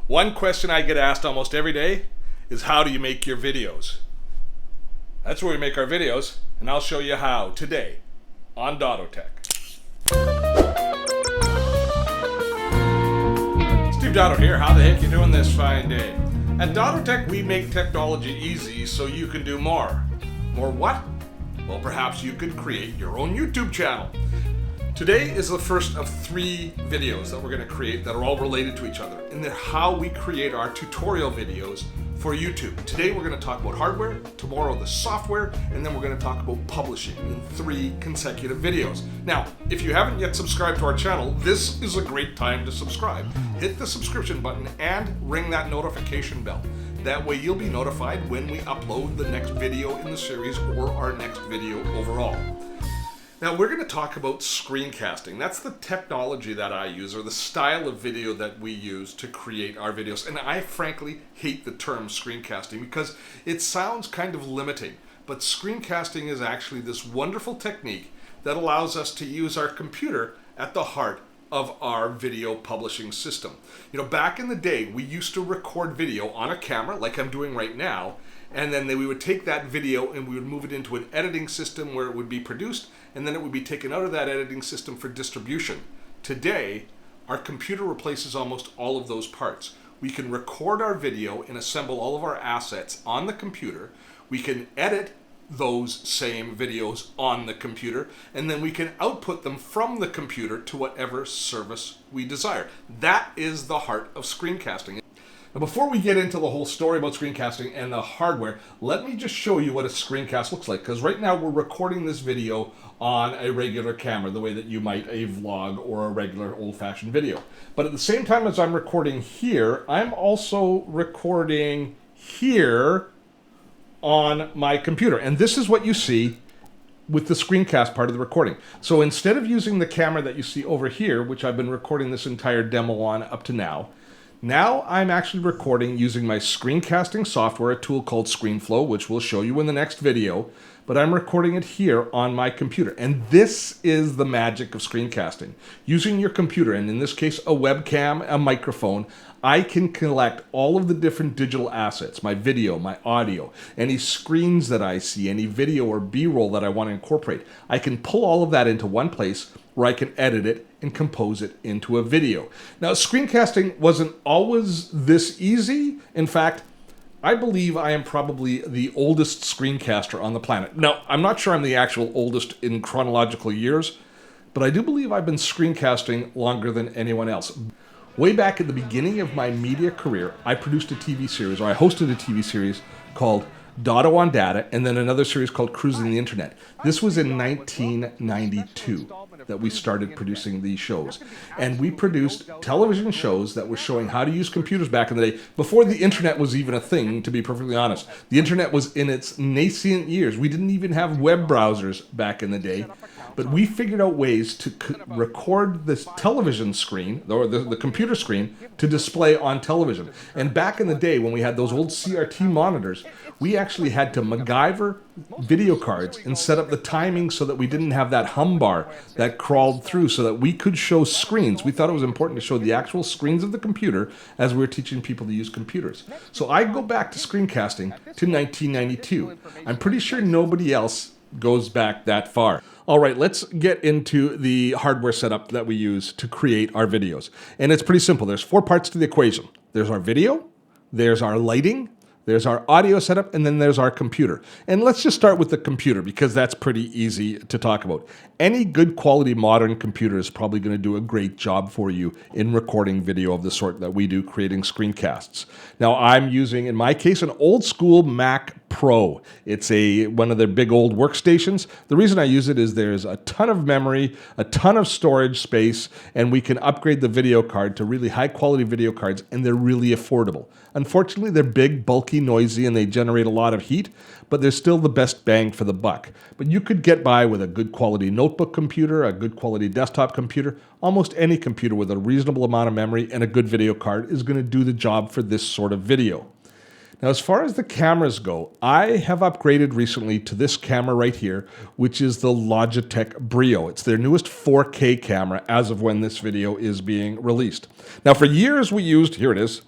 One question I get asked almost every day is, how do you make your videos? That's where we make our videos, and I'll show you how today on DottoTech. Steve Dotto here. How the heck you doing this fine day? At DottoTech, we make technology easy so you can do more. More what? Well, perhaps you could create your own YouTube channel. Today is the first of 3 videos that we're going to create that are all related to each other, and they're how we create our tutorial videos for YouTube. Today we're going to talk about hardware, tomorrow the software, and then we're going to talk about publishing in 3 consecutive videos. Now, if you haven't yet subscribed to our channel, this is a great time to subscribe. Hit the subscription button and ring that notification bell. That way you'll be notified when we upload the next video in the series or our next video overall. Now we're going to talk about screencasting. That's the technology that I use, or the style of video that we use to create our videos. And I frankly hate the term screencasting because it sounds kind of limiting. But screencasting is actually this wonderful technique that allows us to use our computer at the heart of our video publishing system. You know, back in the day, we used to record video on a camera like I'm doing right now, and then we would take that video and we would move it into an editing system where it would be produced, and then it would be taken out of that editing system for distribution. Today, our computer replaces almost all of those parts. We can record our video and assemble all of our assets on the computer. We can edit those same videos on the computer, and then we can output them from the computer to whatever service we desire. That is the heart of screencasting. Now, before we get into the whole story about screencasting and the hardware, let me just show you what a screencast looks like, because right now we're recording this video on a regular camera, the way that you might a vlog or a regular old-fashioned video. But at the same time as I'm recording here, I'm also recording here on my computer. And this is what you see with the screencast part of the recording. So instead of using the camera that you see over here, which I've been recording this entire demo on up to now I'm actually recording using my screencasting software, a tool called ScreenFlow, which we'll show you in the next video, but I'm recording it here on my computer. And this is the magic of screencasting. Using your computer, and in this case a webcam, a microphone, I can collect all of the different digital assets, my video, my audio, any screens that I see, any video or B-roll that I want to incorporate. I can pull all of that into one place where I can edit it and compose it into a video. Now, screencasting wasn't always this easy. In fact, I believe I am probably the oldest screencaster on the planet. Now, I'm not sure I'm the actual oldest in chronological years, but I do believe I've been screencasting longer than anyone else. Way back at the beginning of my media career, I produced a TV series, or I hosted a TV series called Dotto on Data, and then another series called Cruising the Internet. This was in 1992 that we started producing these shows. And we produced television shows that were showing how to use computers back in the day, before the internet was even a thing, to be perfectly honest. The internet was in its nascent years. We didn't even have web browsers back in the day. But we figured out ways to record this television screen, or the computer screen, to display on television. And back in the day, when we had those old CRT monitors, we actually had to MacGyver video cards and set up the timing so that we didn't have that hum bar that crawled through, so that we could show screens. We thought it was important to show the actual screens of the computer as we were teaching people to use computers. So I go back to screencasting to 1992. I'm pretty sure nobody else goes back that far. All right, let's get into the hardware setup that we use to create our videos. And it's pretty simple. There's 4 parts to the equation. There's our video, there's our lighting, there's our audio setup, and then there's our computer. And let's just start with the computer, because that's pretty easy to talk about. Any good quality modern computer is probably going to do a great job for you in recording video of the sort that we do, creating screencasts. Now, I'm using, in my case, an old school Mac Pro. It's one of their big old workstations. The reason I use it is there's a ton of memory, a ton of storage space, and we can upgrade the video card to really high quality video cards, and they're really affordable. Unfortunately, they're big, bulky, noisy, and they generate a lot of heat, but they're still the best bang for the buck. But you could get by with a good quality notebook computer, a good quality desktop computer. Almost any computer with a reasonable amount of memory and a good video card is going to do the job for this sort of video. Now, as far as the cameras go, I have upgraded recently to this camera right here, which is the Logitech Brio. It's their newest 4K camera as of when this video is being released. Now, for years we used, here it is,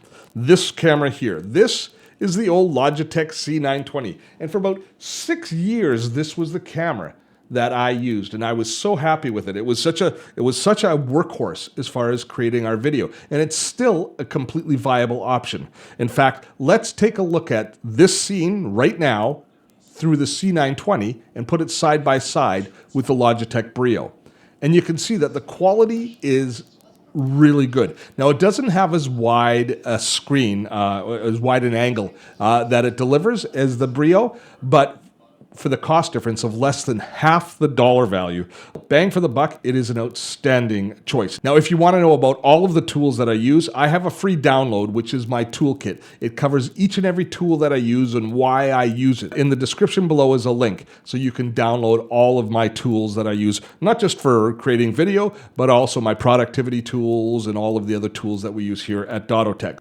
this camera here. This is the old Logitech C920. And for about 6 years, this was the camera that I used, and I was so happy with it. It was such a workhorse as far as creating our video, and it's still a completely viable option. In fact, let's take a look at this scene right now through the C920 and put it side by side with the Logitech Brio. And you can see that the quality is really good. Now, it doesn't have as wide a screen, as wide an angle that it delivers as the Brio, but for the cost difference of less than half the dollar value, bang for the buck, it is an outstanding choice. Now, if you want to know about all of the tools that I use, I have a free download, which is my toolkit. It covers each and every tool that I use and why I use it. In the description below is a link, so you can download all of my tools that I use, not just for creating video, but also my productivity tools and all of the other tools that we use here at DottoTech.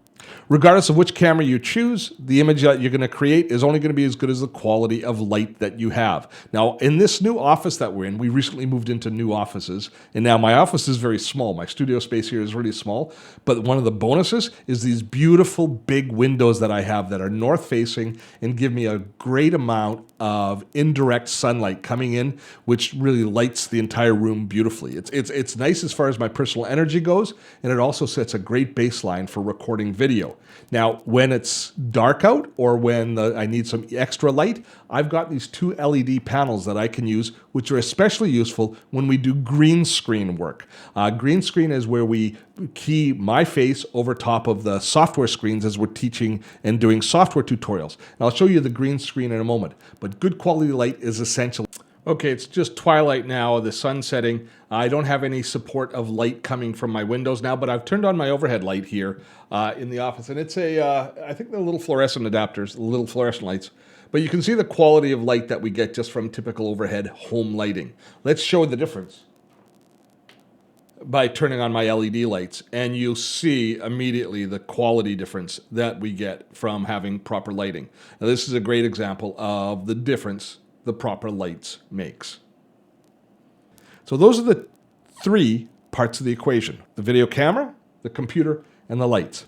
Regardless of which camera you choose, the image that you're going to create is only going to be as good as the quality of light that you have. Now, in this new office that we're in, we recently moved into new offices, and now my office is very small. My studio space here is really small, but one of the bonuses is these beautiful big windows that I have that are north-facing and give me a great amount of indirect sunlight coming in, which really lights the entire room beautifully. It's nice as far as my personal energy goes, and it also sets a great baseline for recording video. Now, when it's dark out or when I need some extra light, I've got these 2 LED panels that I can use, which are especially useful when we do green screen work. Green screen is where we key my face over top of the software screens as we're teaching and doing software tutorials. And I'll show you the green screen in a moment, but good quality light is essential. Okay, it's just twilight now, the sun's setting. I don't have any support of light coming from my windows now, but I've turned on my overhead light here in the office, and it's I think they're little fluorescent adapters, little fluorescent lights. But you can see the quality of light that we get just from typical overhead home lighting. Let's show the difference by turning on my LED lights, and you'll see immediately the quality difference that we get from having proper lighting. Now, this is a great example of the difference the proper lights makes. So those are the 3 parts of the equation: the video camera, the computer, and the lights.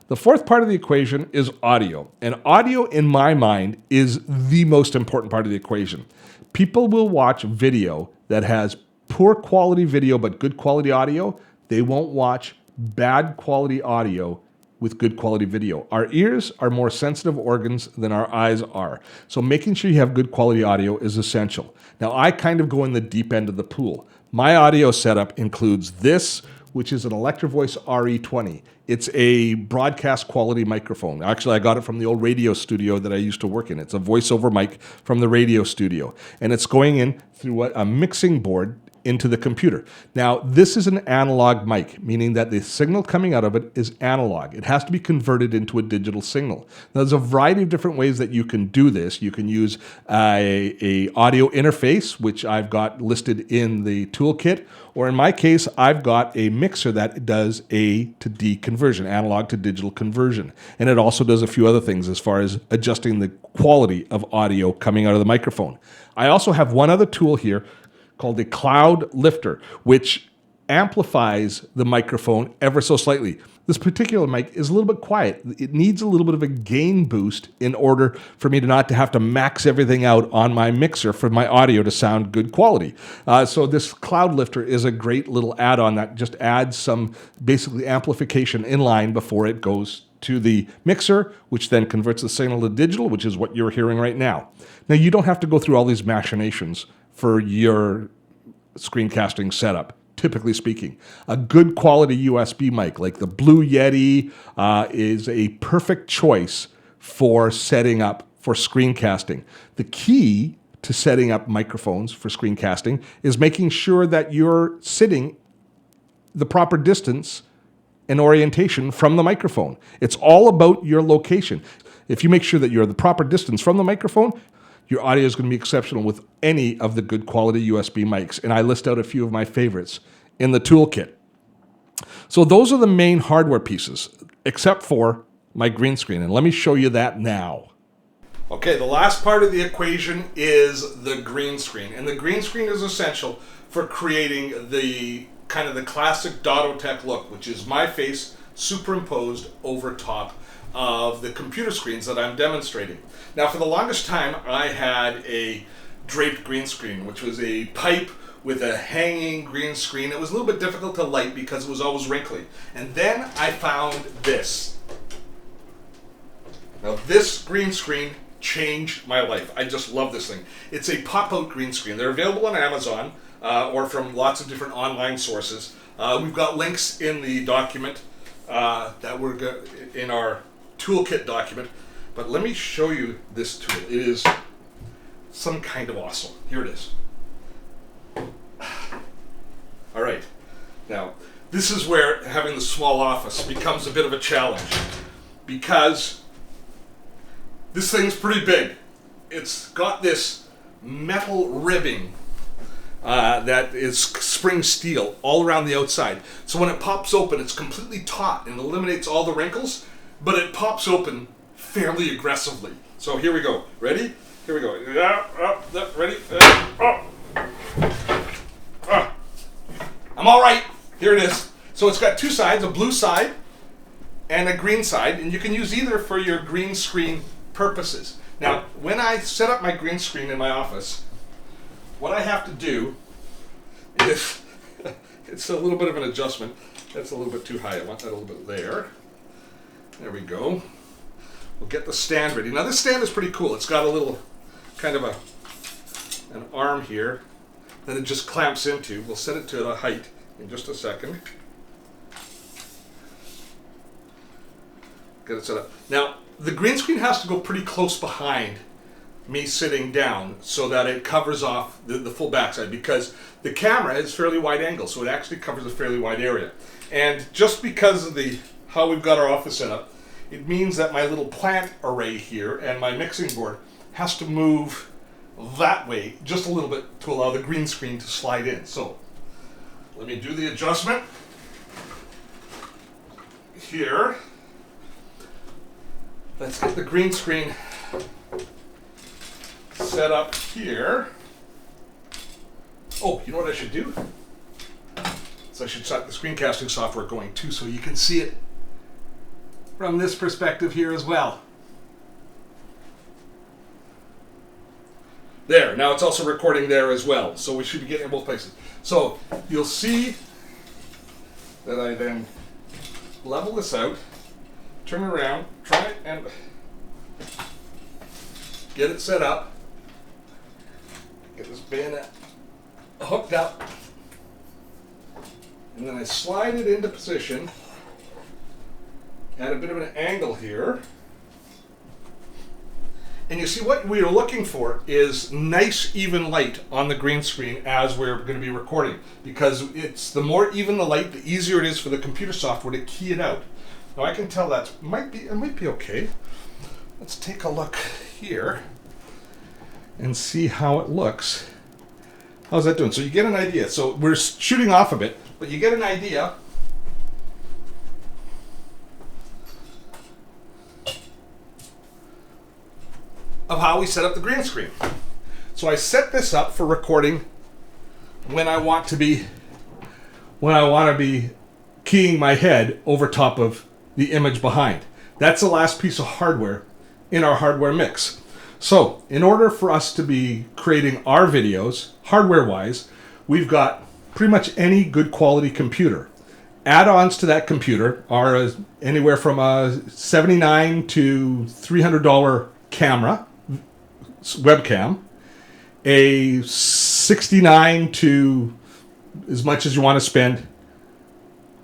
The 4th part of the equation is audio. And audio, in my mind, is the most important part of the equation. People will watch video that has poor quality video but good quality audio. They won't watch bad quality audio with good quality video. Our ears are more sensitive organs than our eyes are. So making sure you have good quality audio is essential. Now, I kind of go in the deep end of the pool. My audio setup includes this, which is an Electro Voice RE20. It's a broadcast quality microphone. Actually, I got it from the old radio studio that I used to work in. It's a voiceover mic from the radio studio. And it's going in through a mixing board into the computer. Now, this is an analog mic, meaning that the signal coming out of it is analog. It has to be converted into a digital signal. Now, there's a variety of different ways that you can do this. You can use a audio interface, which I've got listed in the toolkit, or in my case, I've got a mixer that does A to D conversion, analog to digital conversion. And it also does a few other things as far as adjusting the quality of audio coming out of the microphone. I also have one other tool here called a cloud lifter, which amplifies the microphone ever so slightly. This particular mic is a little bit quiet. It needs a little bit of a gain boost in order for me to not to have to max everything out on my mixer for my audio to sound good quality. So this cloud lifter is a great little add-on that just adds some basically amplification in line before it goes to the mixer, which then converts the signal to digital, which is what you're hearing right now. Now, you don't have to go through all these machinations for your screencasting setup, typically speaking. A good quality USB mic like the Blue Yeti is a perfect choice for setting up for screencasting. The key to setting up microphones for screencasting is making sure that you're sitting the proper distance and orientation from the microphone. It's all about your location. If you make sure that you're the proper distance from the microphone, your audio is going to be exceptional with any of the good quality USB mics. And I list out a few of my favorites in the toolkit. So those are the main hardware pieces, except for my green screen. And let me show you that now. Okay, the last part of the equation is the green screen. And the green screen is essential for creating the kind of the classic DottoTech look, which is my face superimposed over top of the computer screens that I'm demonstrating. Now, for the longest time, I had a draped green screen, which was a pipe with a hanging green screen. It was a little bit difficult to light because it was always wrinkly. And then I found this. Now, this green screen changed my life. I just love this thing. It's a pop-out green screen. They're available on Amazon or from lots of different online sources. We've got links in the document that we're in our toolkit document. But let me show you this tool. It is some kind of awesome. Here it is. All right. Now, this is where having the small office becomes a bit of a challenge, because this thing's pretty big. It's got this metal ribbing that is spring steel all around the outside. So when it pops open, it's completely taut and eliminates all the wrinkles, but it pops open fairly aggressively. So here we go. Ready? Here we go. Ready? I'm all right. Here it is. So it's got two sides, a blue side and a green side, and you can use either for your green screen purposes. Now, when I set up my green screen in my office, what I have to do is, it's a little bit of an adjustment. That's a little bit too high. I want that a little bit there. There we go. We'll get the stand ready. Now, this stand is pretty cool. It's got a little kind of an arm here that it just clamps into. We'll set it to a height in just a second. Get it set up. Now, the green screen has to go pretty close behind me sitting down so that it covers off the full backside, because the camera is fairly wide angle, so it actually covers a fairly wide area. And just because of how we've got our office set up, it means that my little plant array here and my mixing board has to move that way just a little bit to allow the green screen to slide in. So let me do the adjustment here. Let's get the green screen set up here. Oh, you know what I should do? So I should set the screencasting software going too, so you can see it from this perspective here as well. There, now it's also recording there as well, so we should be getting in both places. So you'll see that I then level this out, turn it around, try it and get it set up, get this bayonet hooked up, and then I slide it into position at a bit of an angle here. And you see, what we are looking for is nice even light on the green screen as we're going to be recording, because it's the more even the light, the easier it is for the computer software to key it out. Now I can tell it might be okay. Let's take a look here and see how it looks. How's that doing? So you get an idea. So we're shooting off a bit, but you get an idea of how we set up the green screen. So I set this up for recording when I want to be keying my head over top of the image behind. That's the last piece of hardware in our hardware mix. So in order for us to be creating our videos hardware-wise, we've got pretty much any good quality computer. Add-ons to that computer are anywhere from a $79 to $300 camera, webcam, a $69 to as much as you want to spend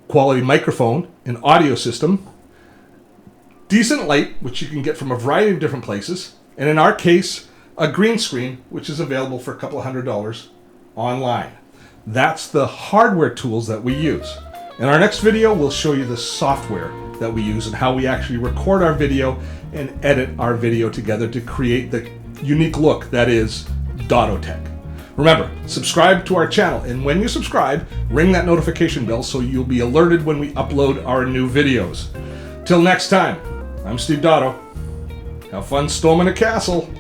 quality microphone, an audio system, decent light, which you can get from a variety of different places, and in our case, a green screen, which is available for a couple of $100 online. That's the hardware tools that we use. In our next video, we'll show you the software that we use and how we actually record our video and edit our video together to create the unique look that is DottoTech. Remember, subscribe to our channel, and when you subscribe, ring that notification bell so you'll be alerted when we upload our new videos. Till next time, I'm Steve Dotto. Have fun storming a castle.